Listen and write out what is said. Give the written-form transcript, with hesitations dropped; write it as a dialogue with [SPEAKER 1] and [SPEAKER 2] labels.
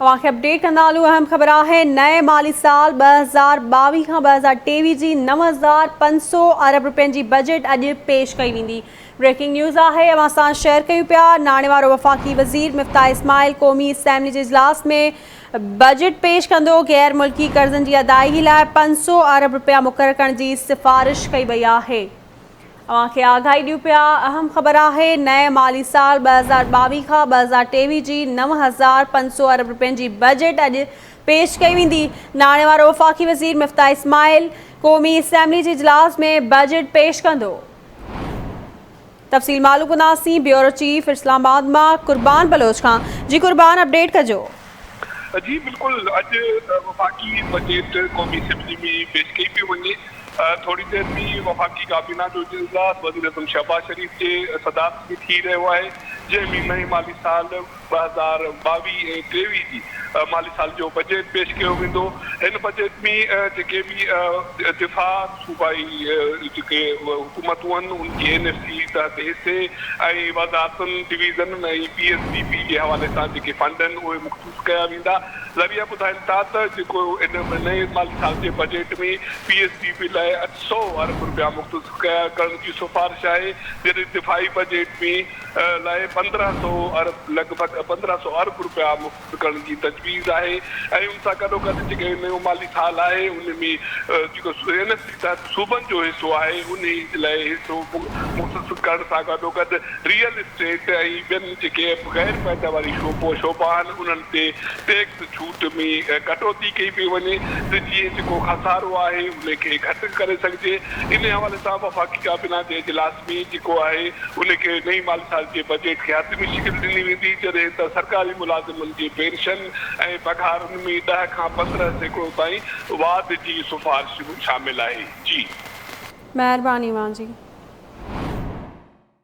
[SPEAKER 1] अवांखे update कंदा हलूं। अहम ख़बर है, नए माली साल 2022 खां 2023 जी 9,500 अरब रुपयनि जी बजट अॼु पेश कई वेंदी। ब्रेकिंग न्यूज़ है, अवां सां शेयर कयूं पिया। नाणे वारो वफ़ाक़ी वज़ीर मिफ्ताह इस्माइल क़ौमी असैम्बली जे इजलास में बजट पेश कंदो। गैर मुल्की कर्ज़नि जी अदायगी लाइ 500 अरब रुपया मुक़ररु करण जी सिफ़ारिश कई वई आहे। अवांखे आगाही ॾियूं पिया। अहम ख़बर है, नए माली साल 2022 खां 2023 जी 9,500 अरब रुपयनि जी बजट अॼु पेश कई वेंदी। नाणे वारो वफ़ाक़ी वज़ीर मिफ्ताह इस्माइल क़ौमी असैम्बली जे इजलास में बजट पेश कंदो। तफ़सील मालूम कंदासीं ब्यूरो चीफ इस्लामाबाद मां कुर्बान बलोच खां। जी कुर्बान, अपडेट कजो।
[SPEAKER 2] जी बिल्कुल, अॼु वफ़ाक़ी बजट क़ौमी असैम्बली में पेश कई पई वञे। थोड़ी देर में वफ़ाक़ी काबीना जो इजलास वज़ीर आज़म शहबाज शरीफ के सदारत में थी रहियो आहे, जंहिंमें नए माली साल 2022-23 जी माली साल जो बजट पेश कियो वेंदो। इन बजट में जेके भी दिफ़ा सूबाई जेके हुकूमतूं आहिनि उनके NFC तहत हिस्से ऐं वज़ारतुनि डिवीज़न ऐं PSDP जे हवाले सां जेके फंड आहिनि उहे मख़सूस कया वेंदा। ज़रिया ॿुधाइनि था त जेको इन नए माली साल जे बजट में PSDP लाइ 800 अरब रुपया मख़सूस करण जी सिफ़ारिश आहे, जॾहिं दिफ़ाई बजट में लाइ 1500 अरब लॻभॻि 1500 अरब रुपया मुख़सूस करण जी तजवीज़ आहे। ऐं उन सां गॾोगॾु जेके नयो माली साल आहे उन में जेको NFC तहत सूबनि जो हिसो आहे उन लाइ हिसो मुख़सूस करण सां गॾोगॾु रियल इस्टेट ऐं ॿियनि जेके गैर पैदावारी शोबा आहिनि उन्हनि ते टैक्स छूट में कटौती कई पई वञे त जीअं जेको खसारो आहे उनखे घटि करे सघिजे। इन हवाले सां वफ़ाक़ी काबीना जे इजलास में जेको आहे उनखे नई माली साल जे बजट खे हतमी शिकिल ॾिनी वेंदी, जॾहिं त सरकारी मुलाज़िमनि जी पेंशन ऐं पघारनि में 10 खां 15% ताईं वाध जी सिफ़ारिश शामिल आहे। जी
[SPEAKER 1] महिरबानी मां जी।